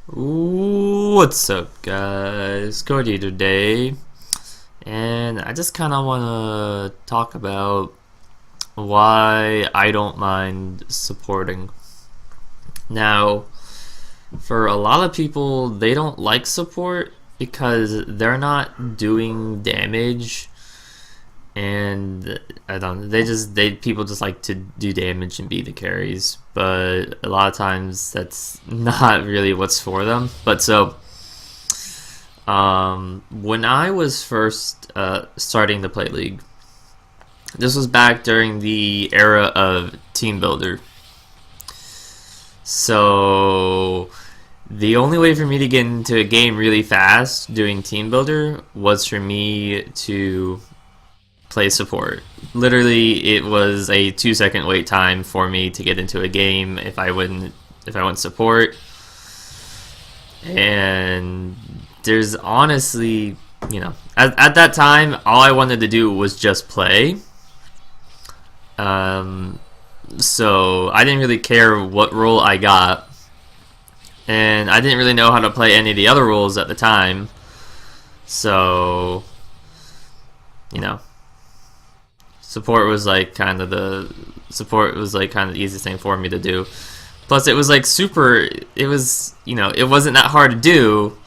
What's up, guys? Cody today, and I just kind of want to talk about why I don't mind supporting. Now, for a lot of people, they don't like support because they're not doing damage, and I don't. They people just like to do damage and be the carries, but a lot of times that's not really what's for them. When I was first starting to play League, this was back during the era of Team Builder. So the only way for me to get into a game really fast doing Team Builder was for me to play support. Literally, it was a 2 second wait time for me to get into a game if I went support. And there's honestly, at that time, all I wanted to do was just play. So I didn't really care what role I got, and I didn't really know how to play any of the other roles at the time. So, you know, support was like kind of the easiest thing for me to do. Plus, it was like super. It was it wasn't that hard to do.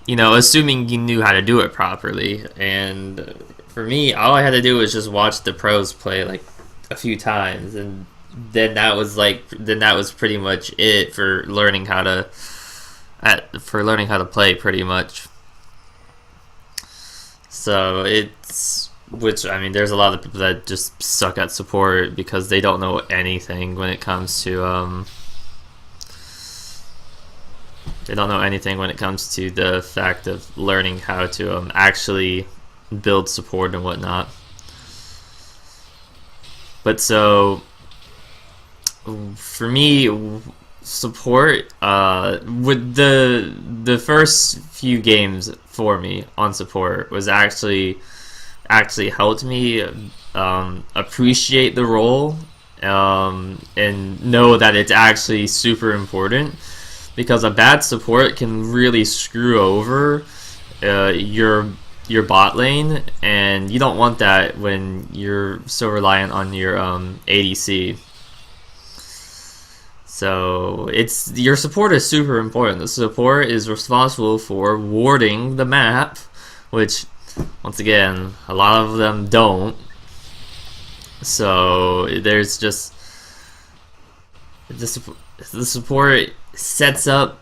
Assuming you knew how to do it properly. And for me, all I had to do was just watch the pros play like a few times, and then that was pretty much it for learning how to play pretty much. So it's which I mean, there's a lot of people that just suck at support because they don't know anything when it comes to they don't know anything when it comes to the fact of learning how to actually build support and whatnot. But so for me, support with the first few games for me on support was actually helped me appreciate the role, and know that it's actually super important, because a bad support can really screw over your bot lane, and you don't want that when you're so reliant on your ADC. So your support is super important. The support is responsible for warding the map, which once again a lot of them don't. So there's just the support sets up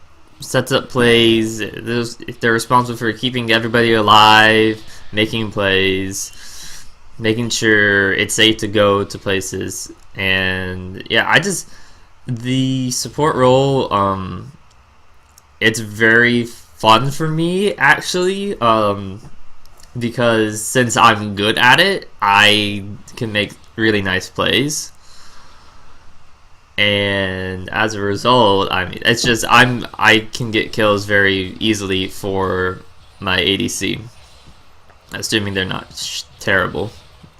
plays. They're responsible for keeping everybody alive, making plays, making sure it's safe to go to places. And yeah, the support role, it's very fun for me actually, because since I'm good at it, I can make really nice plays. And as a result, I mean, it's just I can get kills very easily for my ADC, assuming they're not terrible.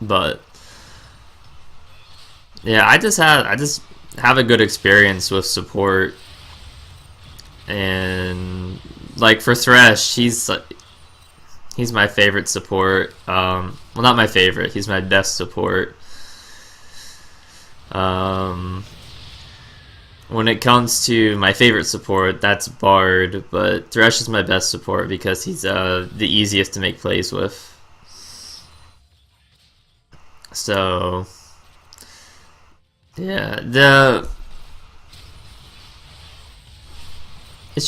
But yeah, I just have a good experience with support. And like for Thresh, he's my favorite support. Well, not my favorite. He's my best support. When it comes to my favorite support, that's Bard, but Thresh is my best support because he's the easiest to make plays with. So yeah, I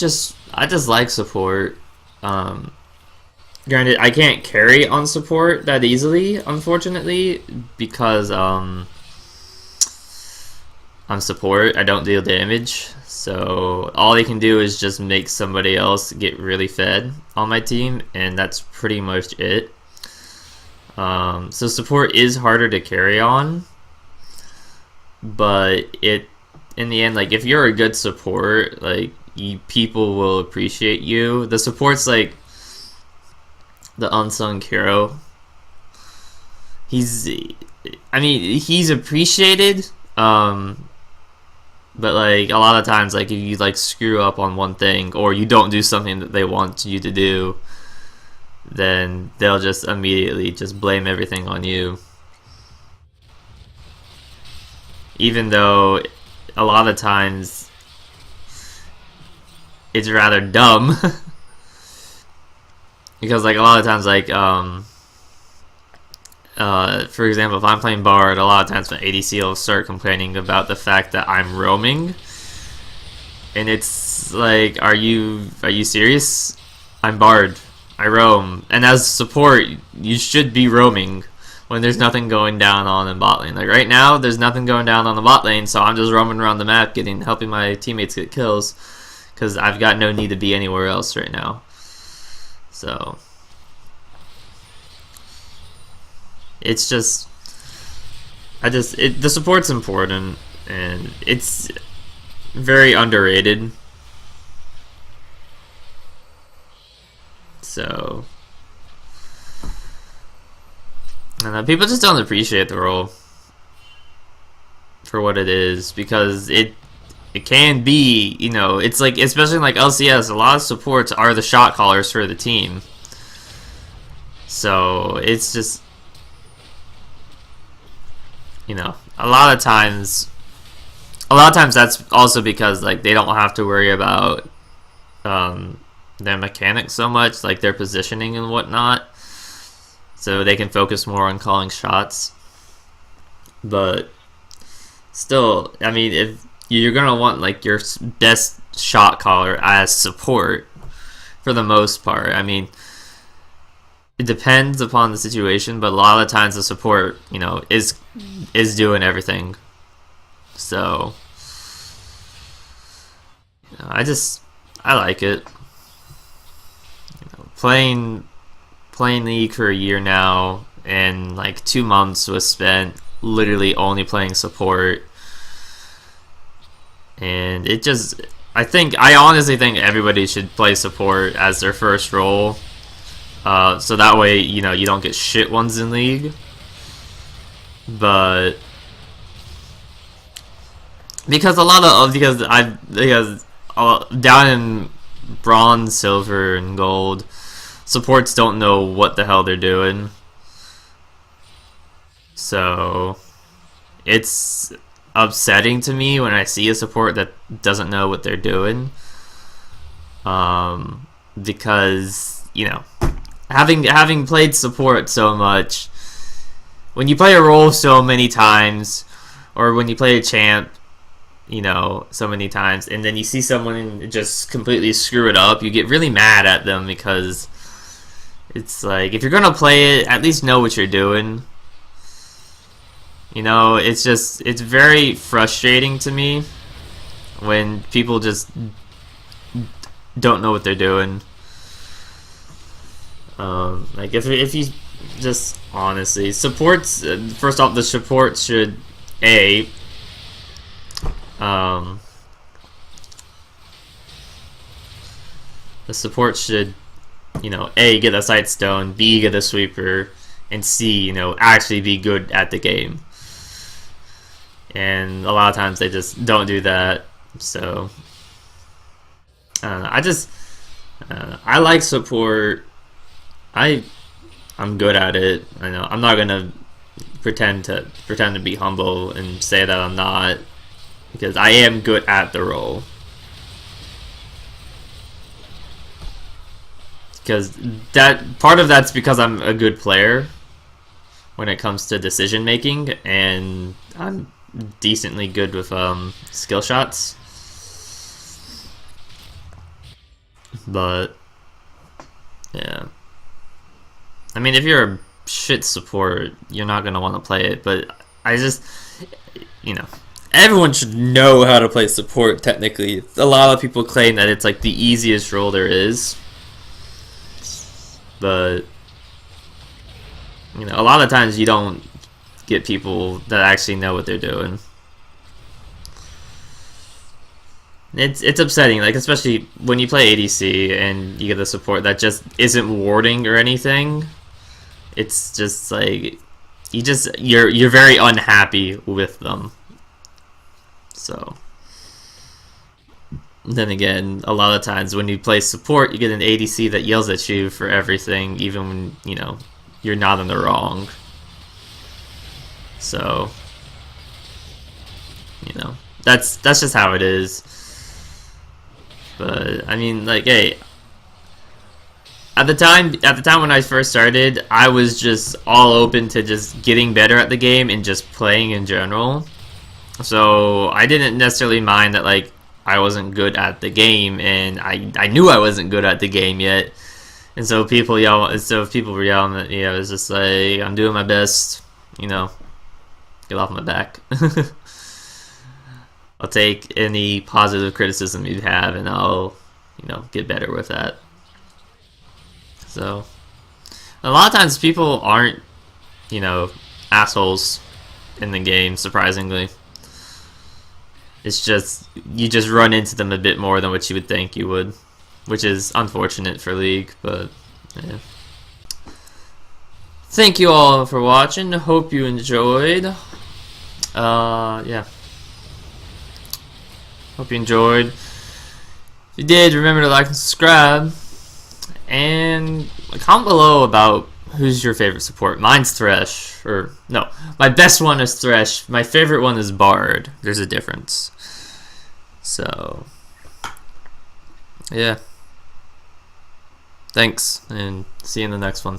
just like support. Granted, I can't carry on support that easily, unfortunately, because on support I don't deal damage, so all they can do is just make somebody else get really fed on my team, and that's pretty much it. So support is harder to carry on, but in the end, like if you're a good support, like people will appreciate you. The support's like the unsung hero. He's appreciated, But like a lot of times, like if you like screw up on one thing or you don't do something that they want you to do, then they'll just immediately just blame everything on you. Even though a lot of times it's rather dumb. Because like a lot of times, like for example, if I'm playing Bard, a lot of times my ADC will start complaining about the fact that I'm roaming, and it's like, are you serious? I'm Bard, I roam, and as support, you should be roaming when there's nothing going down on the bot lane. Like right now, there's nothing going down on the bot lane, so I'm just roaming around the map, helping my teammates get kills, because I've got no need to be anywhere else right now. So it's just, the support's important, and it's very underrated. So, and people just don't appreciate the role for what it is, because it can be, you know, it's like, especially in like LCS, a lot of supports are the shot callers for the team. So it's just, you know, a lot of times that's also because like they don't have to worry about their mechanics so much, like their positioning and whatnot, so they can focus more on calling shots. But still, I mean, if you're gonna want like your best shot caller as support for the most part, I mean, it depends upon the situation, but a lot of times the support, you know, is doing everything. So, you know, I like it. You know, playing League for a year now, and like 2 months was spent literally only playing support, and it just, I honestly think everybody should play support as their first role, so that way, you know, you don't get shit ones in League. But because down in bronze, silver, and gold, supports don't know what the hell they're doing. So it's upsetting to me when I see a support that doesn't know what they're doing. Because, you know, having played support so much, when you play a role so many times, or when you play a champ, you know, so many times, and then you see someone just completely screw it up, you get really mad at them, because it's like, if you're gonna play it, at least know what you're doing. You know, it's very frustrating to me when people just don't know what they're doing. Like if you just honestly, supports, first off, the support should the support should, you know, A, get a sight stone, B, get a sweeper, and C, you know, actually be good at the game. And a lot of times they just don't do that. So I like support. I'm good at it. I know I'm not gonna pretend to be humble and say that I'm not, because I am good at the role. Because part of that's because I'm a good player when it comes to decision making, and I'm decently good with skill shots. But yeah, I mean, if you're a shit support, you're not gonna want to play it. But I just, you know, everyone should know how to play support. Technically, a lot of people claim that it's like the easiest role there is, but you know, a lot of times you don't get people that actually know what they're doing. It's upsetting, like especially when you play ADC and you get the support that just isn't warding or anything. It's just like you're very unhappy with them. So then again, a lot of times when you play support, you get an ADC that yells at you for everything, even when, you know, you're not in the wrong. So, you know, that's just how it is. But I mean, like, hey, at the time when I first started, I was just all open to just getting better at the game and just playing in general. So I didn't necessarily mind that, like, I wasn't good at the game, and I knew I wasn't good at the game yet. And so people were yelling at me, I was just like, I'm doing my best, you know, get off my back. I'll take any positive criticism you have, and I'll, you know, get better with that. So, a lot of times people aren't, you know, assholes in the game, surprisingly. It's just, you just run into them a bit more than what you would think you would, which is unfortunate for League, but yeah. Thank you all for watching. Hope you enjoyed. Yeah. Hope you enjoyed. If you did, remember to like and subscribe. And comment below about who's your favorite support. Mine's Thresh. Or, no. My best one is Thresh. My favorite one is Bard. There's a difference. So, yeah. Thanks, and see you in the next one.